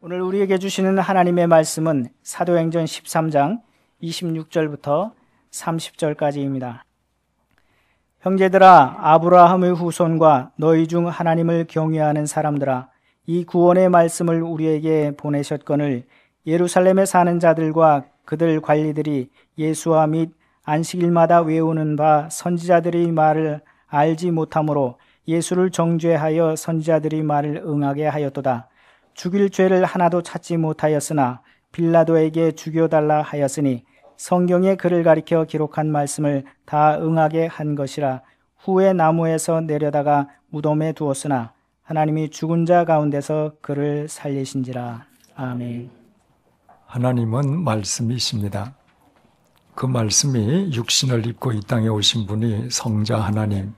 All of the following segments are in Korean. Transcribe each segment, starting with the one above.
오늘 우리에게 주시는 하나님의 말씀은 사도행전 13장 26절부터 30절까지입니다. 형제들아, 아브라함의 후손과 너희 중 하나님을 경외하는 사람들아, 이 구원의 말씀을 우리에게 보내셨거늘 예루살렘에 사는 자들과 그들 관리들이 예수와 및 안식일마다 외우는 바 선지자들의 말을 알지 못하므로 예수를 정죄하여 선지자들의 말을 응하게 하였도다. 죽일 죄를 하나도 찾지 못하였으나 빌라도에게 죽여달라 하였으니 성경에 그를 가리켜 기록한 말씀을 다 응하게 한 것이라. 후에 나무에서 내려다가 무덤에 두었으나 하나님이 죽은 자 가운데서 그를 살리신지라. 아멘. 하나님은 말씀이십니다. 그 말씀이 육신을 입고 이 땅에 오신 분이 성자 하나님,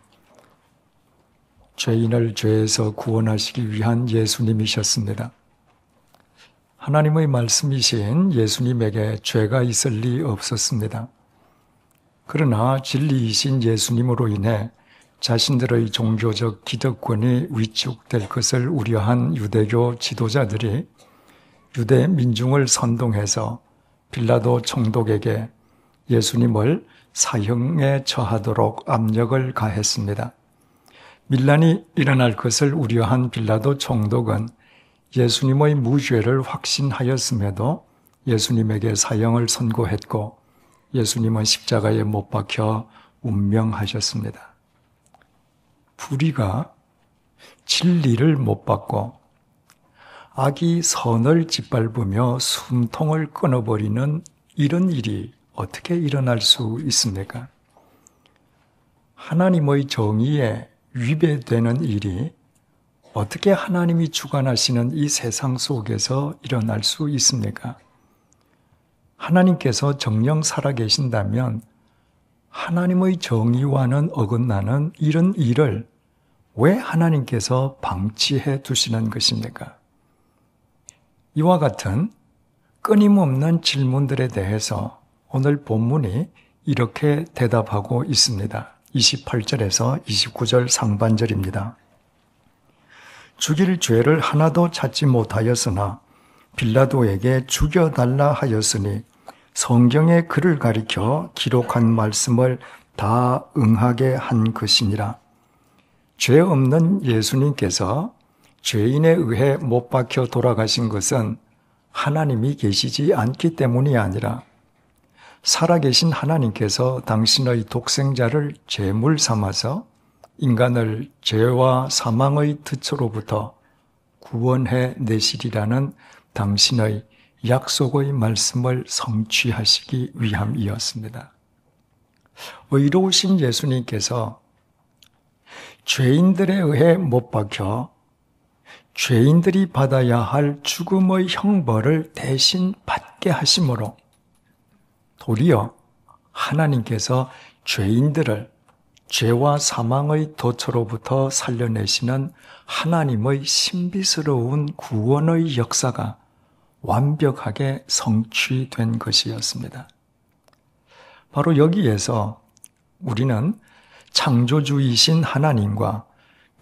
죄인을 죄에서 구원하시기 위한 예수님이셨습니다. 하나님의 말씀이신 예수님에게 죄가 있을 리 없었습니다. 그러나 진리이신 예수님으로 인해 자신들의 종교적 기득권이 위축될 것을 우려한 유대교 지도자들이 유대 민중을 선동해서 빌라도 총독에게 예수님을 사형에 처하도록 압력을 가했습니다. 밀란이 일어날 것을 우려한 빌라도 총독은 예수님의 무죄를 확신하였음에도 예수님에게 사형을 선고했고 예수님은 십자가에 못 박혀 운명하셨습니다. 불의가 진리를 못 받고 악이 선을 짓밟으며 숨통을 끊어버리는 이런 일이 어떻게 일어날 수 있습니까? 하나님의 정의에 위배되는 일이 어떻게 하나님이 주관하시는 이 세상 속에서 일어날 수 있습니까? 하나님께서 정녕 살아계신다면 하나님의 정의와는 어긋나는 이런 일을 왜 하나님께서 방치해 두시는 것입니까? 이와 같은 끊임없는 질문들에 대해서 오늘 본문이 이렇게 대답하고 있습니다. 28절에서 29절 상반절입니다. 죽일 죄를 하나도 찾지 못하였으나 빌라도에게 죽여달라 하였으니 성경에 그를 가리켜 기록한 말씀을 다 응하게 한 것이니라. 죄 없는 예수님께서 죄인에 의해 못 박혀 돌아가신 것은 하나님이 계시지 않기 때문이 아니라 살아계신 하나님께서 당신의 독생자를 제물 삼아서 인간을 죄와 사망의 덫으로부터 구원해 내시리라는 당신의 약속의 말씀을 성취하시기 위함이었습니다. 의로우신 예수님께서 죄인들에 의해 못 박혀 죄인들이 받아야 할 죽음의 형벌을 대신 받게 하심으로 도리어 하나님께서 죄인들을 죄와 사망의 덫으로부터 살려내시는 하나님의 신비스러운 구원의 역사가 완벽하게 성취된 것이었습니다. 바로 여기에서 우리는 창조주이신 하나님과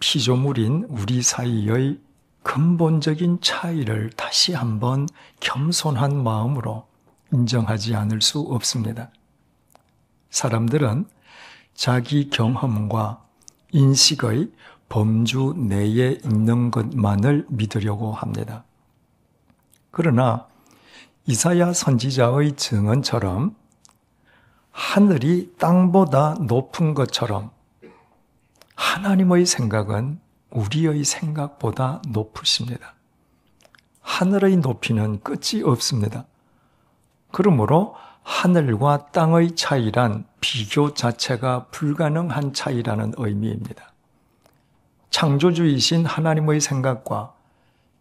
피조물인 우리 사이의 근본적인 차이를 다시 한번 겸손한 마음으로 인정하지 않을 수 없습니다. 사람들은 자기 경험과 인식의 범주 내에 있는 것만을 믿으려고 합니다. 그러나 이사야 선지자의 증언처럼 하늘이 땅보다 높은 것처럼 하나님의 생각은 우리의 생각보다 높으십니다. 하늘의 높이는 끝이 없습니다. 그러므로 하늘과 땅의 차이란 비교 자체가 불가능한 차이라는 의미입니다. 창조주이신 하나님의 생각과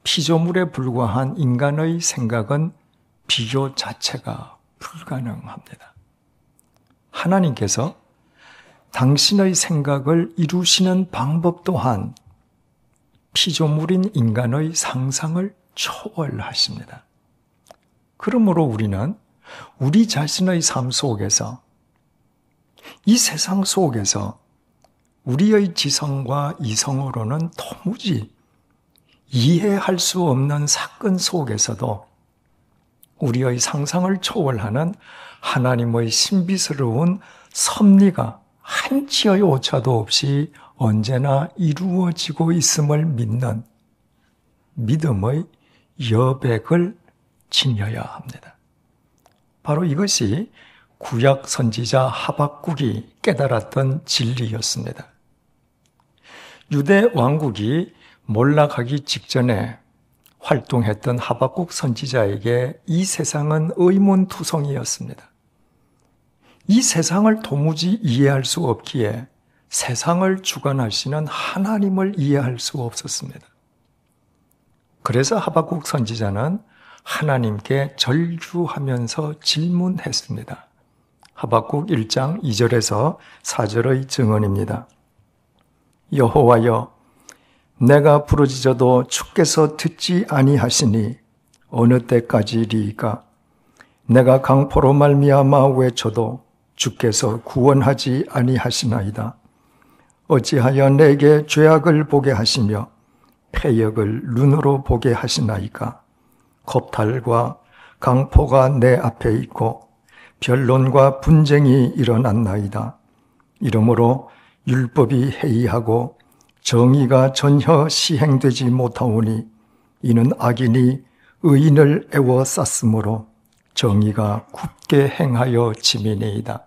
피조물에 불과한 인간의 생각은 비교 자체가 불가능합니다. 하나님께서 당신의 생각을 이루시는 방법 또한 피조물인 인간의 상상을 초월하십니다. 그러므로 우리는 우리 자신의 삶 속에서 이 세상 속에서 우리의 지성과 이성으로는 도무지 이해할 수 없는 사건 속에서도 우리의 상상을 초월하는 하나님의 신비스러운 섭리가 한치의 오차도 없이 언제나 이루어지고 있음을 믿는 믿음의 여백을 지녀야 합니다. 바로 이것이 구약 선지자 하박국이 깨달았던 진리였습니다. 유대 왕국이 몰락하기 직전에 활동했던 하박국 선지자에게 이 세상은 의문투성이었습니다. 이 세상을 도무지 이해할 수 없기에 세상을 주관하시는 하나님을 이해할 수 없었습니다. 그래서 하박국 선지자는 하나님께 절규하면서 질문했습니다. 하박국 1장 2절에서 4절의 증언입니다. 여호와여, 내가 부르짖어도 주께서 듣지 아니하시니 어느 때까지리이까? 내가 강포로 말미암아 외쳐도 주께서 구원하지 아니하시나이다. 어찌하여 내게 죄악을 보게 하시며 패역을 눈으로 보게 하시나이까? 겁탈과 강포가 내 앞에 있고 변론과 분쟁이 일어났나이다. 이러므로 율법이 해이하고 정의가 전혀 시행되지 못하오니 이는 악인이 의인을 애워쌌으므로 정의가 굳게 행하여 짐이니이다.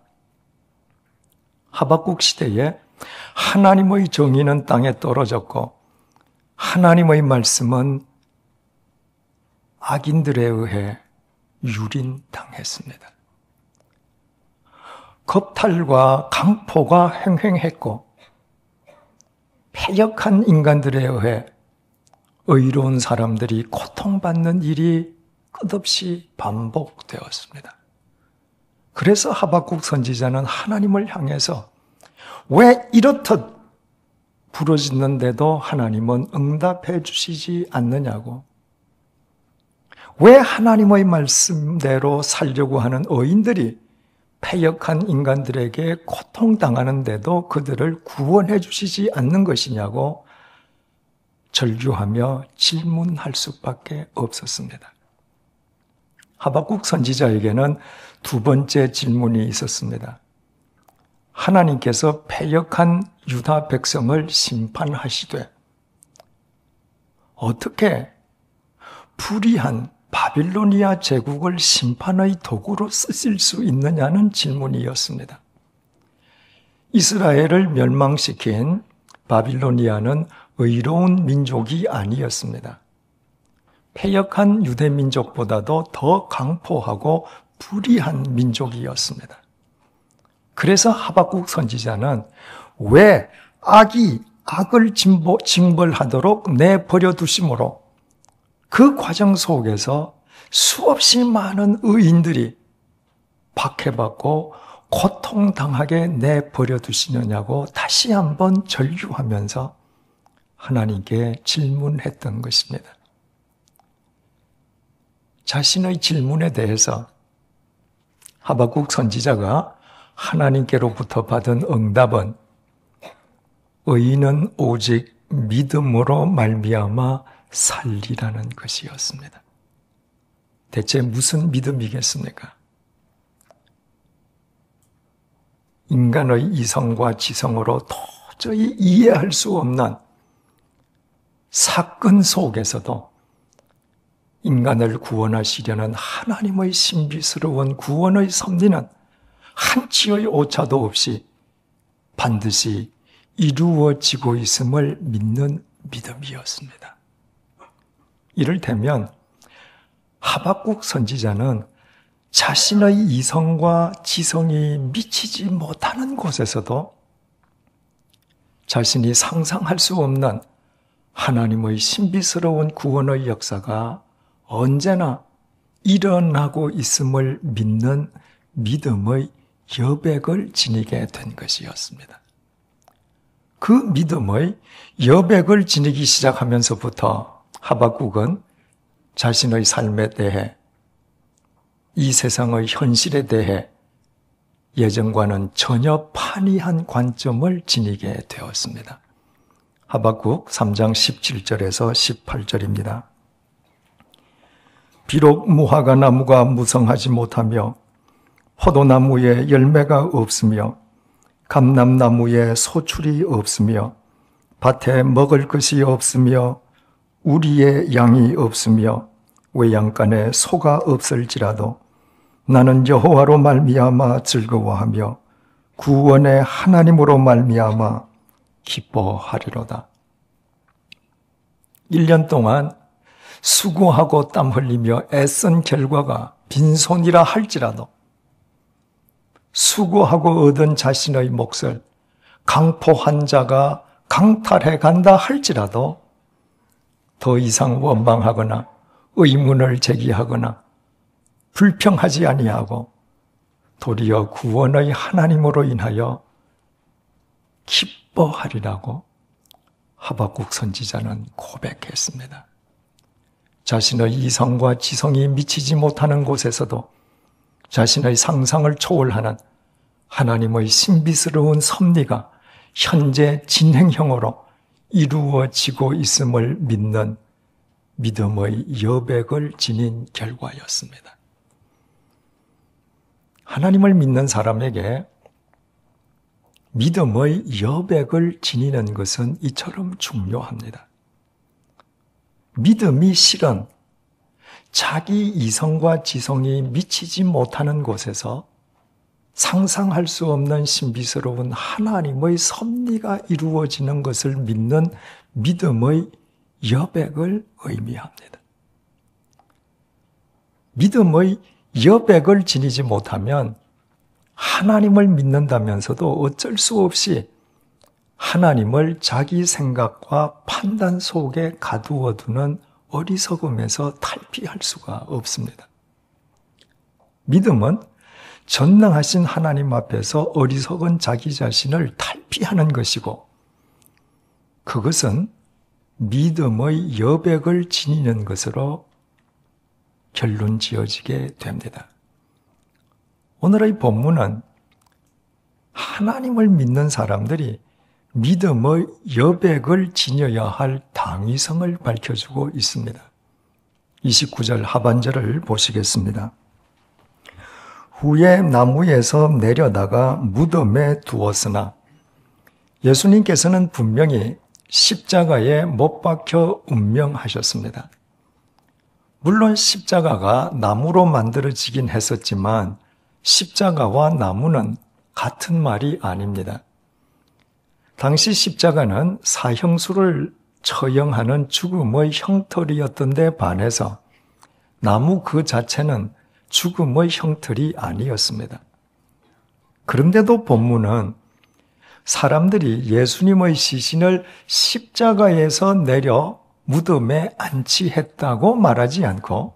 하박국 시대에 하나님의 정의는 땅에 떨어졌고 하나님의 말씀은 악인들에 의해 유린당했습니다. 겁탈과 강포가 횡행했고 패역한 인간들에 의해 의로운 사람들이 고통받는 일이 끝없이 반복되었습니다. 그래서 하박국 선지자는 하나님을 향해서 왜 이렇듯 부르짖는데도 하나님은 응답해 주시지 않느냐고, 왜 하나님의 말씀대로 살려고 하는 의인들이 패역한 인간들에게 고통당하는데도 그들을 구원해 주시지 않는 것이냐고 절규하며 질문할 수밖에 없었습니다. 하박국 선지자에게는 두 번째 질문이 있었습니다. 하나님께서 패역한 유다 백성을 심판하시되 어떻게 불의한 바빌로니아 제국을 심판의 도구로 쓰실 수 있느냐는 질문이었습니다. 이스라엘을 멸망시킨 바빌로니아는 의로운 민족이 아니었습니다. 패역한 유대 민족보다도 더 강포하고 불의한 민족이었습니다. 그래서 하박국 선지자는 왜 악이 악을 징벌하도록 내버려 두심으로 그 과정 속에서 수없이 많은 의인들이 박해받고 고통당하게 내버려 두시느냐고 다시 한번 절규하면서 하나님께 질문했던 것입니다. 자신의 질문에 대해서 하박국 선지자가 하나님께로부터 받은 응답은 의인은 오직 믿음으로 말미암아 살리라는 것이었습니다. 대체 무슨 믿음이겠습니까? 인간의 이성과 지성으로 도저히 이해할 수 없는 사건 속에서도 인간을 구원하시려는 하나님의 신비스러운 구원의 섭리는 한치의 오차도 없이 반드시 이루어지고 있음을 믿는 믿음이었습니다. 이를테면 하박국 선지자는 자신의 이성과 지성이 미치지 못하는 곳에서도 자신이 상상할 수 없는 하나님의 신비스러운 구원의 역사가 언제나 일어나고 있음을 믿는 믿음의 여백을 지니게 된 것이었습니다. 그 믿음의 여백을 지니기 시작하면서부터 하박국은 자신의 삶에 대해, 이 세상의 현실에 대해 예전과는 전혀 판이한 관점을 지니게 되었습니다. 하박국 3장 17절에서 18절입니다. 비록 무화과 나무가 무성하지 못하며 포도나무에 열매가 없으며 감람나무에 소출이 없으며 밭에 먹을 것이 없으며 우리의 양이 없으며 외양간에 소가 없을지라도 나는 여호와로 말미암아 즐거워하며 구원의 하나님으로 말미암아 기뻐하리로다. 1년 동안 수고하고 땀 흘리며 애쓴 결과가 빈손이라 할지라도 수고하고 얻은 자신의 몫을 강포한 자가 강탈해 간다 할지라도 더 이상 원망하거나 의문을 제기하거나 불평하지 아니하고 도리어 구원의 하나님으로 인하여 기뻐하리라고 하박국 선지자는 고백했습니다. 자신의 이성과 지성이 미치지 못하는 곳에서도 자신의 상상을 초월하는 하나님의 신비스러운 섭리가 현재 진행형으로 이루어지고 있음을 믿는 믿음의 여백을 지닌 결과였습니다. 하나님을 믿는 사람에게 믿음의 여백을 지니는 것은 이처럼 중요합니다. 믿음이 실은 자기 이성과 지성이 미치지 못하는 곳에서 상상할 수 없는 신비스러운 하나님의 섭리가 이루어지는 것을 믿는 믿음의 여백을 의미합니다. 믿음의 여백을 지니지 못하면 하나님을 믿는다면서도 어쩔 수 없이 하나님을 자기 생각과 판단 속에 가두어 두는 어리석음에서 탈피할 수가 없습니다. 믿음은 전능하신 하나님 앞에서 어리석은 자기 자신을 탈피하는 것이고 그것은 믿음의 여백을 지니는 것으로 결론 지어지게 됩니다. 오늘의 본문은 하나님을 믿는 사람들이 믿음의 여백을 지녀야 할 당위성을 밝혀주고 있습니다. 29절 하반절을 보시겠습니다. 후에 나무에서 내려다가 무덤에 두었으나 예수님께서는 분명히 십자가에 못 박혀 운명하셨습니다. 물론 십자가가 나무로 만들어지긴 했었지만 십자가와 나무는 같은 말이 아닙니다. 당시 십자가는 사형수를 처형하는 죽음의 형틀이었던 데 반해서 나무 그 자체는 죽음의 형틀이 아니었습니다. 그런데도 본문은 사람들이 예수님의 시신을 십자가에서 내려 무덤에 안치했다고 말하지 않고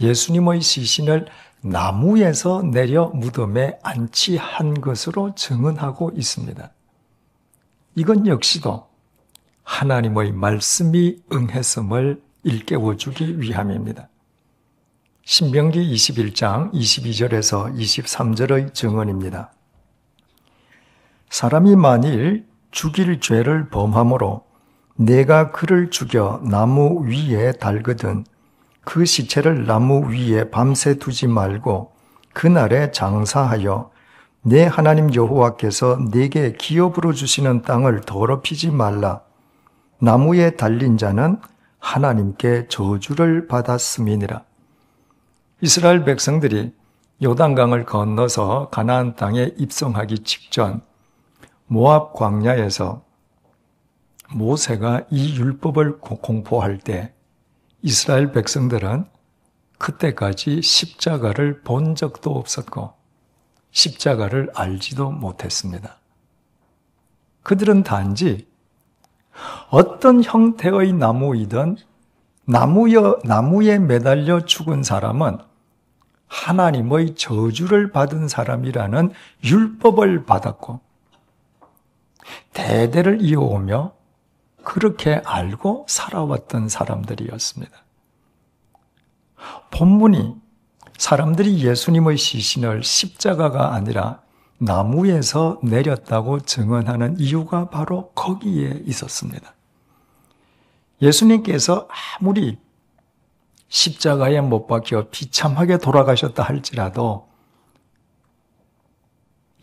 예수님의 시신을 나무에서 내려 무덤에 안치한 것으로 증언하고 있습니다. 이건 역시도 하나님의 말씀이 응했음을 일깨워주기 위함입니다. 신명기 21장 22절에서 23절의 증언입니다. 사람이 만일 죽일 죄를 범함으로 내가 그를 죽여 나무 위에 달거든 그 시체를 나무 위에 밤새 두지 말고 그날에 장사하여 내 하나님 여호와께서 내게 기업으로 주시는 땅을 더럽히지 말라. 나무에 달린 자는 하나님께 저주를 받았음이니라. 이스라엘 백성들이 요단강을 건너서 가나안 땅에 입성하기 직전 모압 광야에서 모세가 이 율법을 공포할 때 이스라엘 백성들은 그때까지 십자가를 본 적도 없었고 십자가를 알지도 못했습니다. 그들은 단지 어떤 형태의 나무이든 나무에 매달려 죽은 사람은 하나님의 저주를 받은 사람이라는 율법을 받았고 대대를 이어오며 그렇게 알고 살아왔던 사람들이었습니다. 본문이 사람들이 예수님의 시신을 십자가가 아니라 나무에서 내렸다고 증언하는 이유가 바로 거기에 있었습니다. 예수님께서 아무리 십자가에 못 박혀 비참하게 돌아가셨다 할지라도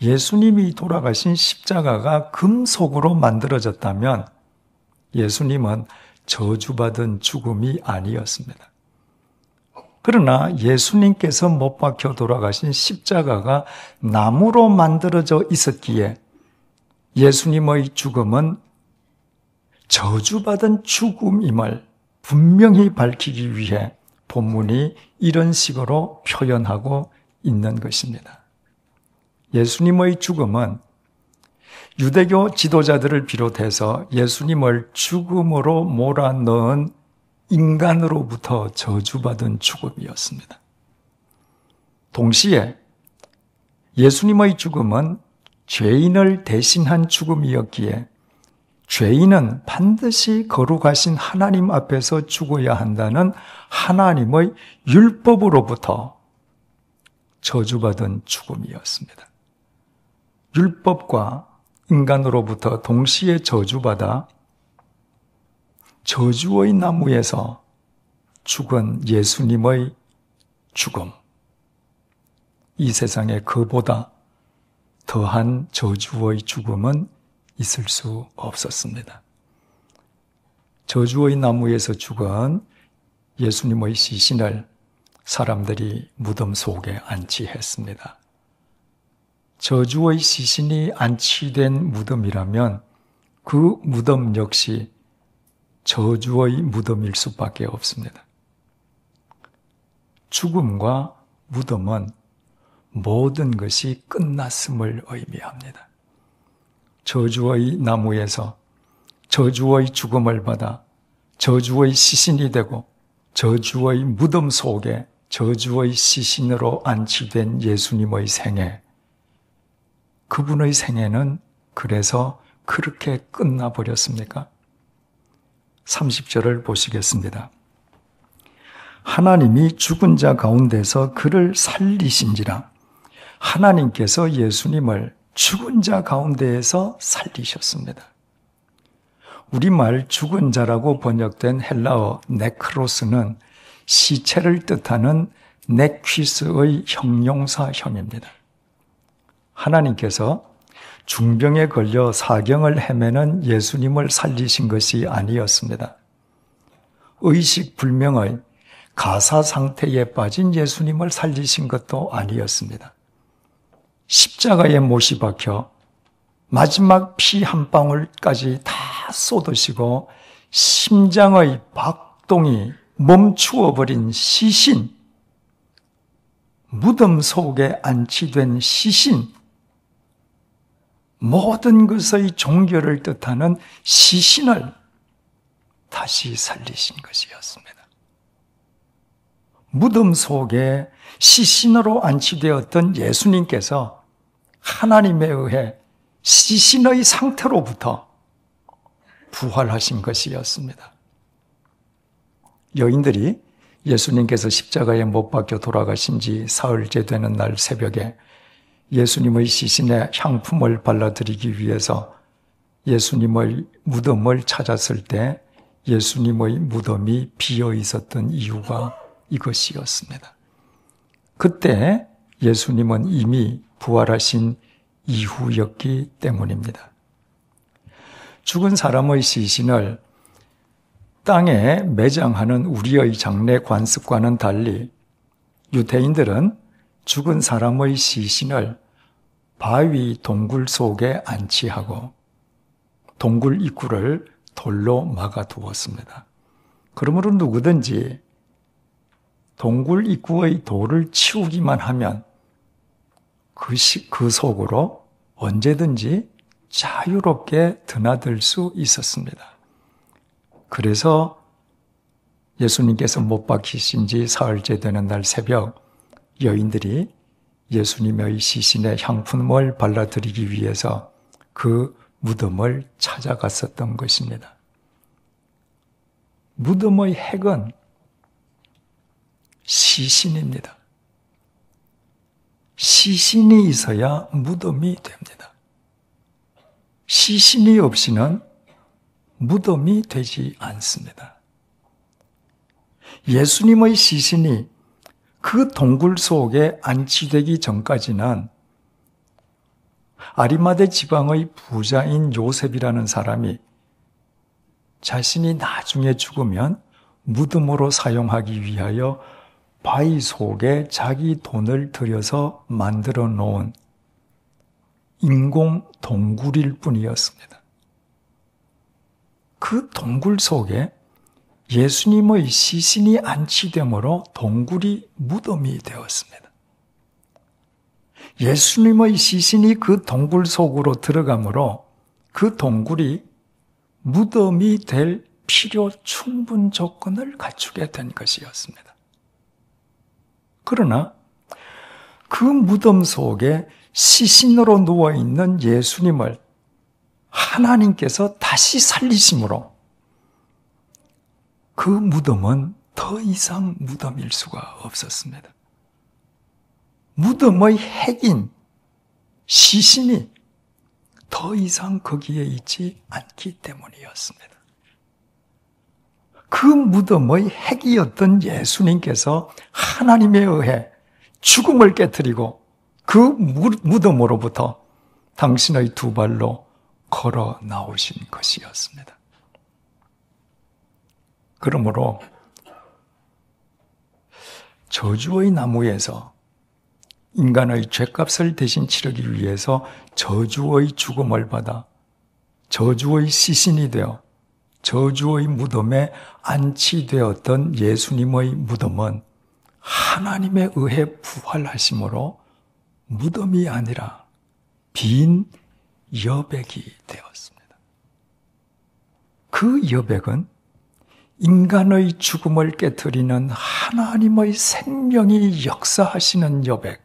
예수님이 돌아가신 십자가가 금속으로 만들어졌다면 예수님은 저주받은 죽음이 아니었습니다. 그러나 예수님께서 못 박혀 돌아가신 십자가가 나무로 만들어져 있었기에 예수님의 죽음은 저주받은 죽음임을 분명히 밝히기 위해 본문이 이런 식으로 표현하고 있는 것입니다. 예수님의 죽음은 유대교 지도자들을 비롯해서 예수님을 죽음으로 몰아넣은 인간으로부터 저주받은 죽음이었습니다. 동시에 예수님의 죽음은 죄인을 대신한 죽음이었기에 죄인은 반드시 거룩하신 하나님 앞에서 죽어야 한다는 하나님의 율법으로부터 저주받은 죽음이었습니다. 율법과 인간으로부터 동시에 저주받아 저주의 나무에서 죽은 예수님의 죽음, 이 세상에 그보다 더한 저주의 죽음은 있을 수 없었습니다. 저주의 나무에서 죽은 예수님의 시신을 사람들이 무덤 속에 안치했습니다. 저주의 시신이 안치된 무덤이라면 그 무덤 역시 저주의 무덤일 수밖에 없습니다. 죽음과 무덤은 모든 것이 끝났음을 의미합니다. 저주의 나무에서 저주의 죽음을 받아 저주의 시신이 되고 저주의 무덤 속에 저주의 시신으로 안치된 예수님의 생애, 그분의 생애는 그래서 그렇게 끝나버렸습니까? 30절을 보시겠습니다. 하나님이 죽은 자 가운데서 그를 살리신지라. 하나님께서 예수님을 죽은 자 가운데에서 살리셨습니다. 우리말 죽은 자라고 번역된 헬라어 네크로스는 시체를 뜻하는 네퀴스의 형용사형입니다. 하나님께서 중병에 걸려 사경을 헤매는 예수님을 살리신 것이 아니었습니다. 의식불명의 가사 상태에 빠진 예수님을 살리신 것도 아니었습니다. 십자가에 못이 박혀 마지막 피 한 방울까지 다 쏟으시고 심장의 박동이 멈추어 버린 시신, 무덤 속에 안치된 시신, 모든 것의 종교를 뜻하는 시신을 다시 살리신 것이었습니다. 무덤 속에 시신으로 안치되었던 예수님께서 하나님에 의해 시신의 상태로부터 부활하신 것이었습니다. 여인들이 예수님께서 십자가에 못 박혀 돌아가신 지 사흘째 되는 날 새벽에 예수님의 시신에 향품을 발라드리기 위해서 예수님의 무덤을 찾았을 때 예수님의 무덤이 비어 있었던 이유가 이것이었습니다. 그때 예수님은 이미 부활하신 이후였기 때문입니다. 죽은 사람의 시신을 땅에 매장하는 우리의 장례 관습과는 달리 유대인들은 죽은 사람의 시신을 바위 동굴 속에 안치하고 동굴 입구를 돌로 막아 두었습니다. 그러므로 누구든지 동굴 입구의 돌을 치우기만 하면 그 속으로 언제든지 자유롭게 드나들 수 있었습니다. 그래서 예수님께서 못 박히신 지 사흘째 되는 날 새벽 여인들이 예수님의 시신에 향품을 발라드리기 위해서 그 무덤을 찾아갔었던 것입니다. 무덤의 핵은 시신입니다. 시신이 있어야 무덤이 됩니다. 시신이 없이는 무덤이 되지 않습니다. 예수님의 시신이 그 동굴 속에 안치되기 전까지는 아리마대 지방의 부자인 요셉이라는 사람이 자신이 나중에 죽으면 무덤으로 사용하기 위하여 바위 속에 자기 돈을 들여서 만들어 놓은 인공 동굴일 뿐이었습니다. 그 동굴 속에 예수님의 시신이 안치되므로 동굴이 무덤이 되었습니다. 예수님의 시신이 그 동굴 속으로 들어가므로 그 동굴이 무덤이 될 필요 충분 조건을 갖추게 된 것이었습니다. 그러나 그 무덤 속에 시신으로 누워있는 예수님을 하나님께서 다시 살리심으로 그 무덤은 더 이상 무덤일 수가 없었습니다. 무덤의 핵인 시신이 더 이상 거기에 있지 않기 때문이었습니다. 그 무덤의 핵이었던 예수님께서 하나님에 의해 죽음을 깨뜨리고 그 무덤으로부터 당신의 두 발로 걸어 나오신 것이었습니다. 그러므로 저주의 나무에서 인간의 죄값을 대신 치르기 위해서 저주의 죽음을 받아 저주의 시신이 되어 저주의 무덤에 안치되었던 예수님의 무덤은 하나님에 의해 부활하심으로 무덤이 아니라 빈 여백이 되었습니다. 그 여백은 인간의 죽음을 깨뜨리는 하나님의 생명이 역사하시는 여백,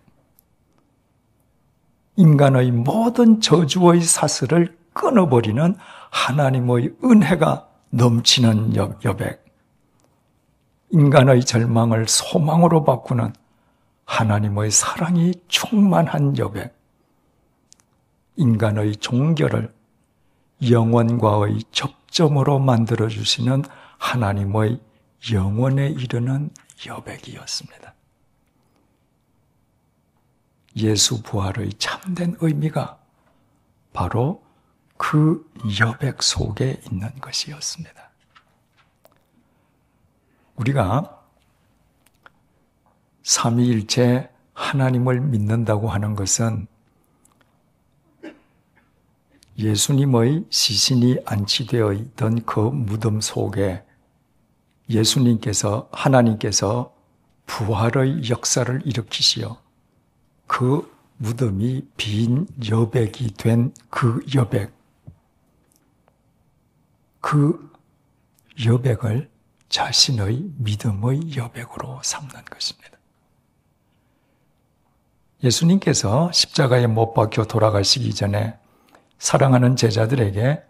인간의 모든 저주의 사슬을 끊어버리는 하나님의 은혜가 넘치는 여백, 인간의 절망을 소망으로 바꾸는 하나님의 사랑이 충만한 여백, 인간의 종결을 영원과의 접점으로 만들어주시는 하나님의 영원에 이르는 여백이었습니다. 예수 부활의 참된 의미가 바로 그 여백 속에 있는 것이었습니다. 우리가 삼위일체 하나님을 믿는다고 하는 것은 예수님의 시신이 안치되어 있던 그 무덤 속에 예수님께서, 하나님께서 부활의 역사를 일으키시어 그 무덤이 빈 여백이 된 그 여백, 그 여백을 자신의 믿음의 여백으로 삼는 것입니다. 예수님께서 십자가에 못 박혀 돌아가시기 전에 사랑하는 제자들에게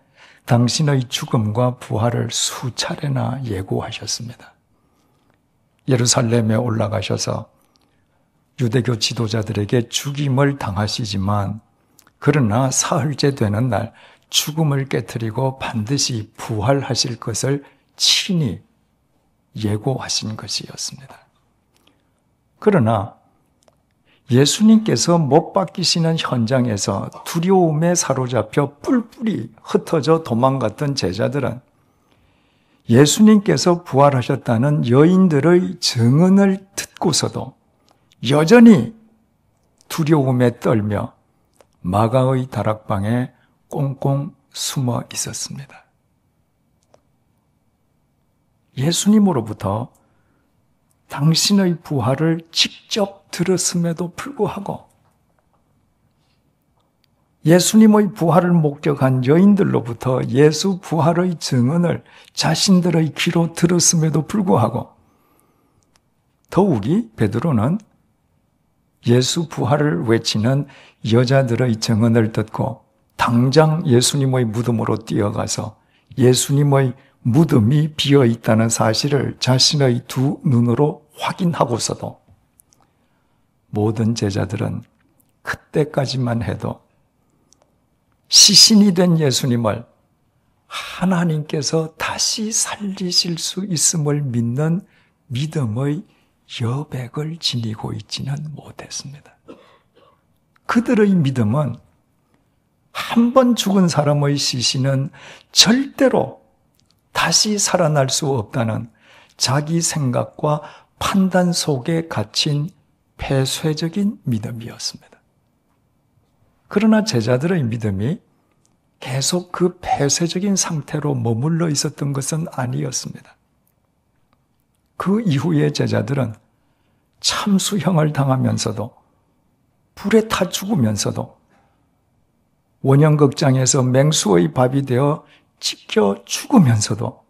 당신의 죽음과 부활을 수차례나 예고하셨습니다. 예루살렘에 올라가셔서 유대교 지도자들에게 죽임을 당하시지만 그러나 사흘째 되는 날 죽음을 깨뜨리고 반드시 부활하실 것을 친히 예고하신 것이었습니다. 그러나 예수님께서 못 박히시는 현장에서 두려움에 사로잡혀 뿔뿔이 흩어져 도망갔던 제자들은 예수님께서 부활하셨다는 여인들의 증언을 듣고서도 여전히 두려움에 떨며 마가의 다락방에 꽁꽁 숨어 있었습니다. 예수님으로부터 당신의 부활을 직접 들었음에도 불구하고 예수님의 부활을 목격한 여인들로부터 예수 부활의 증언을 자신들의 귀로 들었음에도 불구하고 더욱이 베드로는 예수 부활을 외치는 여자들의 증언을 듣고 당장 예수님의 무덤으로 뛰어가서 예수님의 무덤이 비어 있다는 사실을 자신의 두 눈으로 확인하고서도 모든 제자들은 그때까지만 해도 시신이 된 예수님을 하나님께서 다시 살리실 수 있음을 믿는 믿음의 여백을 지니고 있지는 못했습니다. 그들의 믿음은 한 번 죽은 사람의 시신은 절대로 다시 살아날 수 없다는 자기 생각과 판단 속에 갇힌 폐쇄적인 믿음이었습니다. 그러나 제자들의 믿음이 계속 그 폐쇄적인 상태로 머물러 있었던 것은 아니었습니다. 그 이후에 제자들은 참수형을 당하면서도 불에 타 죽으면서도 원형극장에서 맹수의 밥이 되어 찢겨 죽으면서도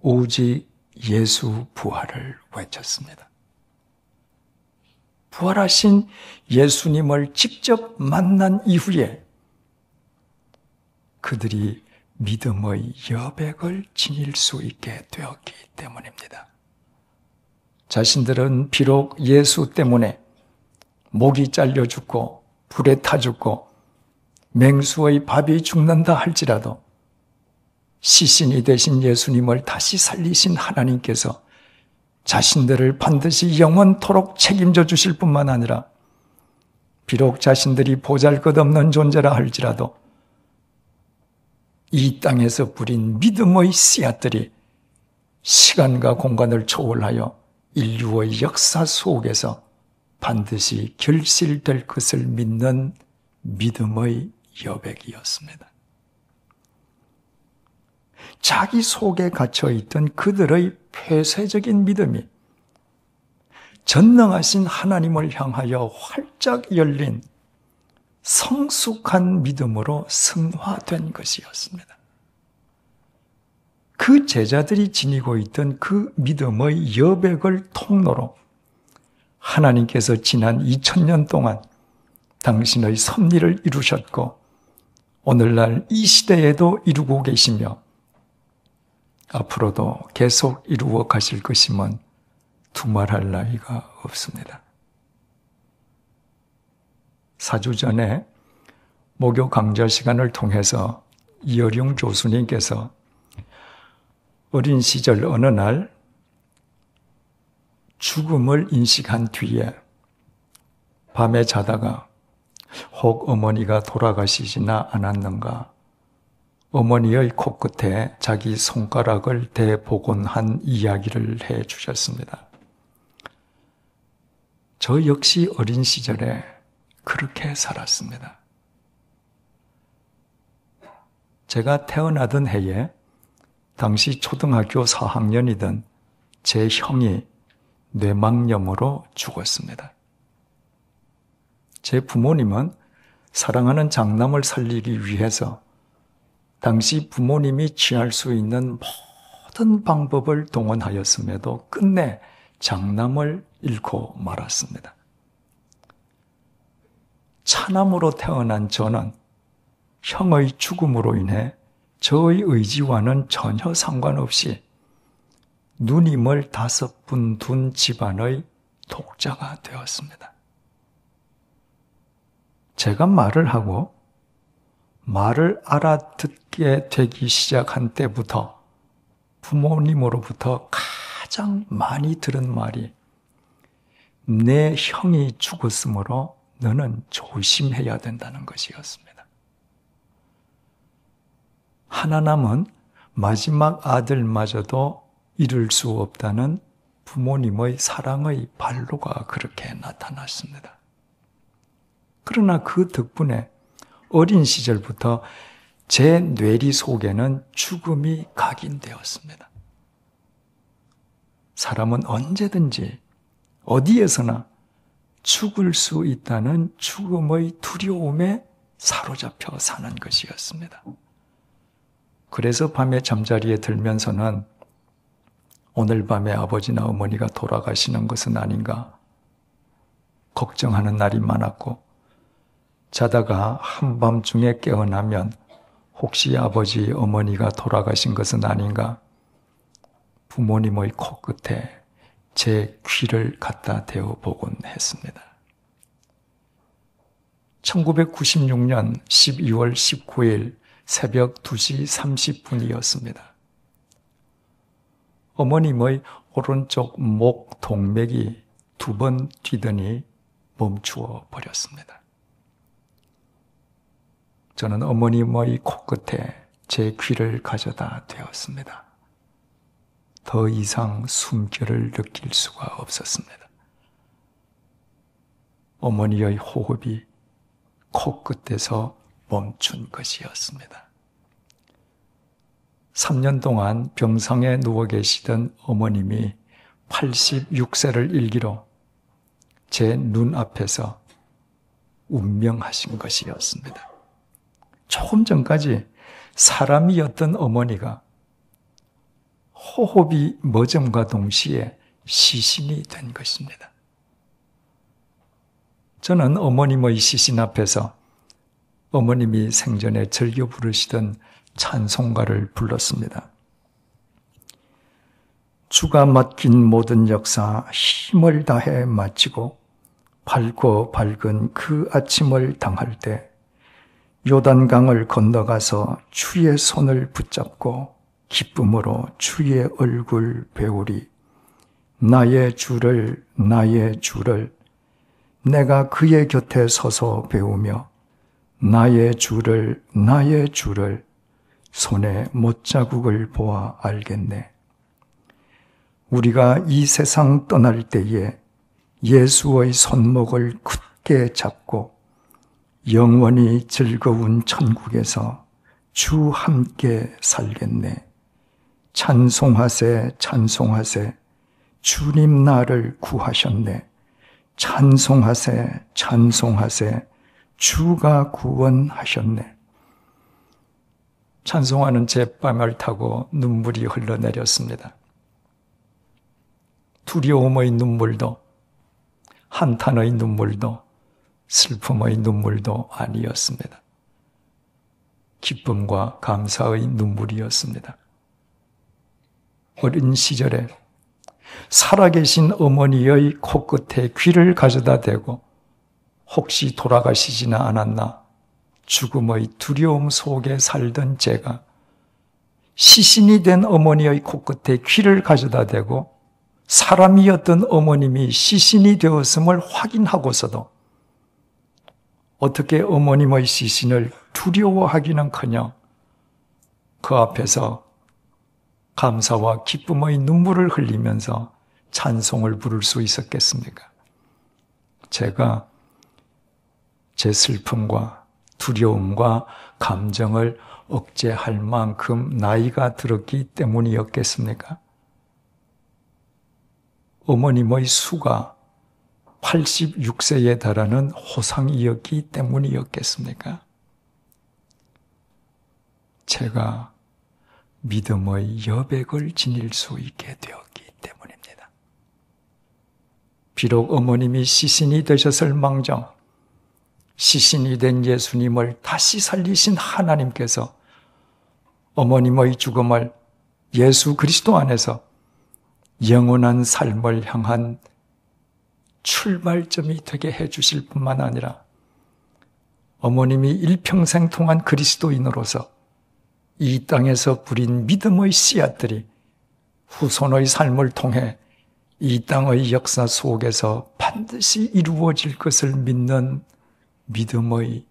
오직 예수 부활을 외쳤습니다. 부활하신 예수님을 직접 만난 이후에 그들이 믿음의 여백을 지닐 수 있게 되었기 때문입니다. 자신들은 비록 예수 때문에 목이 잘려 죽고 불에 타 죽고 맹수의 밥이 죽는다 할지라도 시신이 되신 예수님을 다시 살리신 하나님께서 자신들을 반드시 영원토록 책임져 주실 뿐만 아니라 비록 자신들이 보잘것없는 존재라 할지라도 이 땅에서 뿌린 믿음의 씨앗들이 시간과 공간을 초월하여 인류의 역사 속에서 반드시 결실될 것을 믿는 믿음의 여백이었습니다. 자기 속에 갇혀있던 그들의 폐쇄적인 믿음이 전능하신 하나님을 향하여 활짝 열린 성숙한 믿음으로 승화된 것이었습니다. 그 제자들이 지니고 있던 그 믿음의 여백을 통로로 하나님께서 지난 2000년 동안 당신의 섭리를 이루셨고 오늘날 이 시대에도 이루고 계시며 앞으로도 계속 이루어 가실 것임은 두말할 나위가 없습니다. 4주 전에 목요 강좌 시간을 통해서 이어룡 교수님께서 어린 시절 어느 날 죽음을 인식한 뒤에 밤에 자다가 혹 어머니가 돌아가시지나 않았는가 어머니의 코끝에 자기 손가락을 대복원한 이야기를 해 주셨습니다. 저 역시 어린 시절에 그렇게 살았습니다. 제가 태어나던 해에 당시 초등학교 4학년이던 제 형이 뇌망염으로 죽었습니다. 제 부모님은 사랑하는 장남을 살리기 위해서 당시 부모님이 취할 수 있는 모든 방법을 동원하였음에도 끝내 장남을 잃고 말았습니다. 차남으로 태어난 저는 형의 죽음으로 인해 저의 의지와는 전혀 상관없이 누님을 5분 둔 집안의 독자가 되었습니다. 제가 말을 하고 말을 알아듣게 되기 시작한 때부터 부모님으로부터 가장 많이 들은 말이 내 형이 죽었으므로 너는 조심해야 된다는 것이었습니다. 하나 남은 마지막 아들마저도 잃을 수 없다는 부모님의 사랑의 발로가 그렇게 나타났습니다. 그러나 그 덕분에 어린 시절부터 제 뇌리 속에는 죽음이 각인되었습니다. 사람은 언제든지 어디에서나 죽을 수 있다는 죽음의 두려움에 사로잡혀 사는 것이었습니다. 그래서 밤에 잠자리에 들면서는 오늘 밤에 아버지나 어머니가 돌아가시는 것은 아닌가 걱정하는 날이 많았고 자다가 한밤중에 깨어나면 혹시 아버지, 어머니가 돌아가신 것은 아닌가 부모님의 코끝에 제 귀를 갖다 대어 보곤 했습니다. 1996년 12월 19일 새벽 2시 30분이었습니다. 어머님의 오른쪽 목 동맥이 2번 뛰더니 멈추어 버렸습니다. 저는 어머님의 코끝에 제 귀를 가져다 대었습니다. 더 이상 숨결을 느낄 수가 없었습니다. 어머니의 호흡이 코끝에서 멈춘 것이었습니다. 3년 동안 병상에 누워 계시던 어머님이 86세를 일기로 제 눈앞에서 운명하신 것이었습니다. 조금 전까지 사람이었던 어머니가 호흡이 멎음과 동시에 시신이 된 것입니다. 저는 어머님의 시신 앞에서 어머님이 생전에 즐겨 부르시던 찬송가를 불렀습니다. 주가 맡긴 모든 역사 힘을 다해 마치고 밝고 밝은 그 아침을 당할 때 요단강을 건너가서 주의 손을 붙잡고 기쁨으로 주의 얼굴 배우리. 나의 주를 내가 그의 곁에 서서 배우며 나의 주를 손에 못자국을 보아 알겠네. 우리가 이 세상 떠날 때에 예수의 손목을 굳게 잡고 영원히 즐거운 천국에서 주 함께 살겠네. 찬송하세 찬송하세 주님 나를 구하셨네. 찬송하세 찬송하세 주가 구원하셨네. 찬송하는 제 뺨을 타고 눈물이 흘러내렸습니다. 두려움의 눈물도 한탄의 눈물도 슬픔의 눈물도 아니었습니다. 기쁨과 감사의 눈물이었습니다. 어린 시절에 살아계신 어머니의 코끝에 귀를 가져다 대고 혹시 돌아가시지는 않았나 죽음의 두려움 속에 살던 제가 시신이 된 어머니의 코끝에 귀를 가져다 대고 사람이었던 어머님이 시신이 되었음을 확인하고서도 어떻게 어머님의 시신을 두려워하기는커녕 그 앞에서 감사와 기쁨의 눈물을 흘리면서 찬송을 부를 수 있었겠습니까? 제가 제 슬픔과 두려움과 감정을 억제할 만큼 나이가 들었기 때문이었겠습니까? 어머님의 수가 86세에 달하는 호상이었기 때문이었겠습니까? 제가 믿음의 여백을 지닐 수 있게 되었기 때문입니다. 비록 어머님이 시신이 되셨을 망정, 시신이 된 예수님을 다시 살리신 하나님께서 어머님의 죽음을 예수 그리스도 안에서 영원한 삶을 향한 출발점이 되게 해주실 뿐만 아니라 어머님이 일평생 통한 그리스도인으로서 이 땅에서 뿌린 믿음의 씨앗들이 후손의 삶을 통해 이 땅의 역사 속에서 반드시 이루어질 것을 믿는 믿음의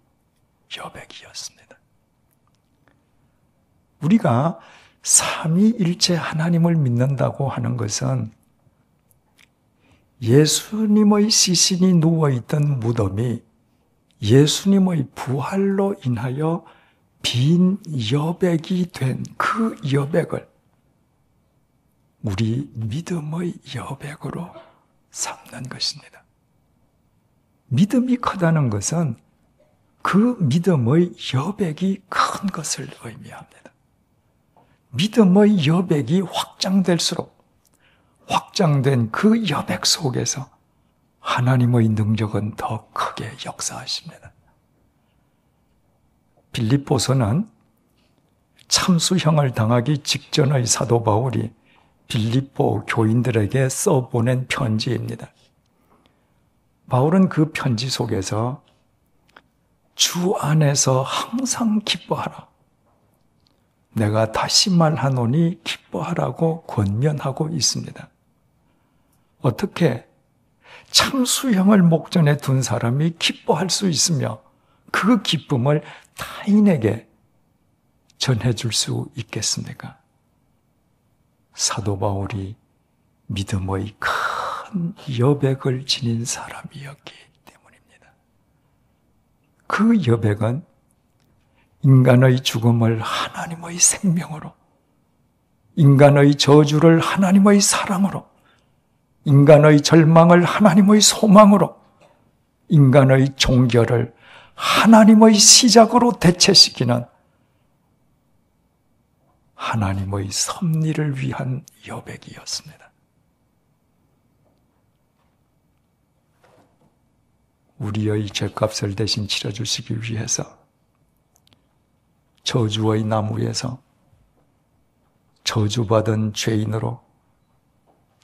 여백이었습니다. 우리가 삼위일체 하나님을 믿는다고 하는 것은 예수님의 시신이 누워있던 무덤이 예수님의 부활로 인하여 빈 여백이 된 그 여백을 우리 믿음의 여백으로 삼는 것입니다. 믿음이 크다는 것은 그 믿음의 여백이 큰 것을 의미합니다. 믿음의 여백이 확장될수록 확장된 그 여백 속에서 하나님의 능력은 더 크게 역사하십니다. 빌립보서는 참수형을 당하기 직전의 사도 바울이 빌립보 교인들에게 써보낸 편지입니다. 바울은 그 편지 속에서 주 안에서 항상 기뻐하라. 내가 다시 말하노니 기뻐하라고 권면하고 있습니다. 어떻게 참수형을 목전에 둔 사람이 기뻐할 수 있으며 그 기쁨을 타인에게 전해줄 수 있겠습니까? 사도 바울이 믿음의 큰 여백을 지닌 사람이었기 때문입니다. 그 여백은 인간의 죽음을 하나님의 생명으로, 인간의 저주를 하나님의 사랑으로, 인간의 절망을 하나님의 소망으로, 인간의 종결을 하나님의 시작으로 대체시키는 하나님의 섭리를 위한 여백이었습니다. 우리의 죄값을 대신 치러주시기 위해서 저주의 나무에서 저주받은 죄인으로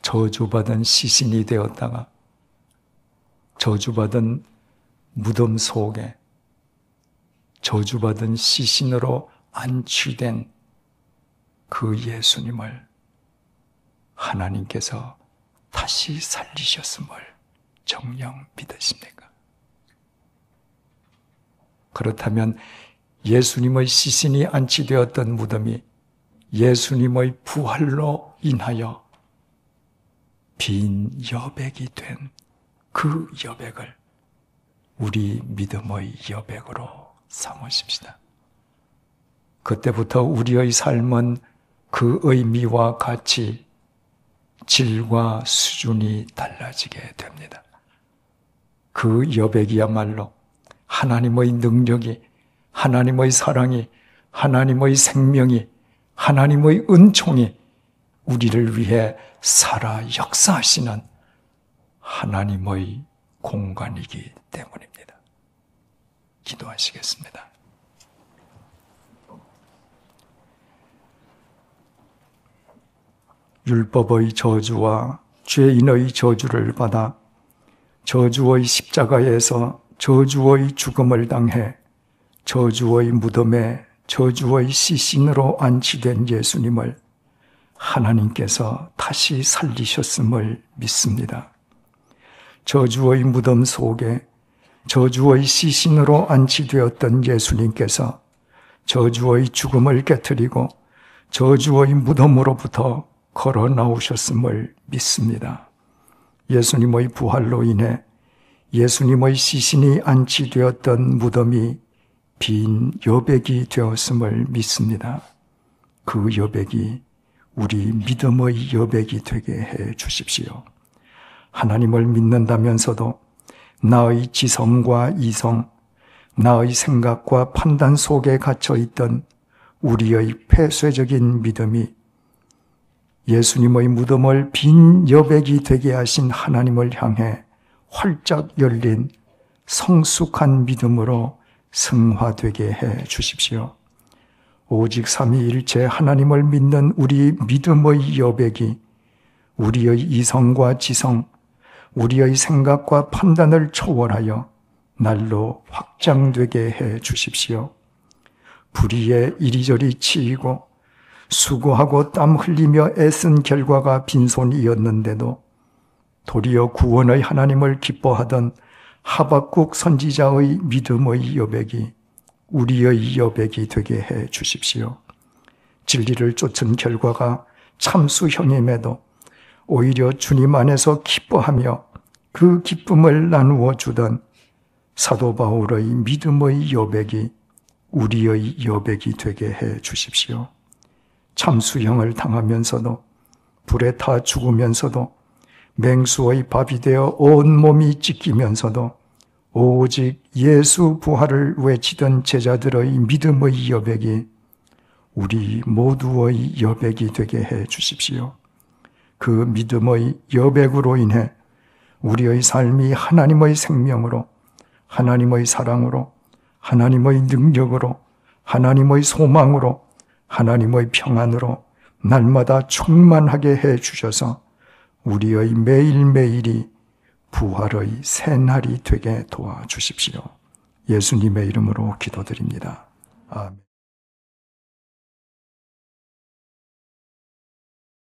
저주받은 시신이 되었다가 저주받은 무덤 속에 저주받은 시신으로 안치된 그 예수님을 하나님께서 다시 살리셨음을 정녕 믿으십니까? 그렇다면 예수님의 시신이 안치되었던 무덤이 예수님의 부활로 인하여 빈 여백이 된 그 여백을 우리 믿음의 여백으로 삼으십시다. 그때부터 우리의 삶은 그 의미와 가치, 질과 수준이 달라지게 됩니다. 그 여백이야말로 하나님의 능력이, 하나님의 사랑이, 하나님의 생명이, 하나님의 은총이 우리를 위해 살아 역사하시는 하나님의 공간이기 때문입니다. 기도하시겠습니다. 율법의 저주와 죄인의 저주를 받아 저주의 십자가에서 저주의 죽음을 당해 저주의 무덤에 저주의 시신으로 안치된 예수님을 하나님께서 다시 살리셨음을 믿습니다. 저주의 무덤 속에 저주의 시신으로 안치되었던 예수님께서 저주의 죽음을 깨트리고 저주의 무덤으로부터 걸어 나오셨음을 믿습니다. 예수님의 부활로 인해 예수님의 시신이 안치되었던 무덤이 빈 여백이 되었음을 믿습니다. 그 여백이 우리 믿음의 여백이 되게 해 주십시오. 하나님을 믿는다면서도 나의 지성과 이성, 나의 생각과 판단 속에 갇혀있던 우리의 폐쇄적인 믿음이 예수님의 무덤을 빈 여백이 되게 하신 하나님을 향해 활짝 열린 성숙한 믿음으로 승화되게 해 주십시오. 오직 삼위일체 하나님을 믿는 우리 믿음의 여백이 우리의 이성과 지성, 우리의 생각과 판단을 초월하여 날로 확장되게 해 주십시오. 불의에 이리저리 치이고 수고하고 땀 흘리며 애쓴 결과가 빈손이었는데도 도리어 구원의 하나님을 기뻐하던 하박국 선지자의 믿음의 여백이 우리의 여백이 되게 해 주십시오. 진리를 쫓은 결과가 참수형임에도 오히려 주님 안에서 기뻐하며 그 기쁨을 나누어 주던 사도 바울의 믿음의 여백이 우리의 여백이 되게 해 주십시오. 참수형을 당하면서도 불에 타 죽으면서도 맹수의 밥이 되어 온몸이 찢기면서도 오직 예수 부활을 외치던 제자들의 믿음의 여백이 우리 모두의 여백이 되게 해 주십시오. 그 믿음의 여백으로 인해 우리의 삶이 하나님의 생명으로, 하나님의 사랑으로, 하나님의 능력으로, 하나님의 소망으로, 하나님의 평안으로 날마다 충만하게 해 주셔서 우리의 매일매일이 부활의 새날이 되게 도와주십시오. 예수님의 이름으로 기도드립니다. 아멘.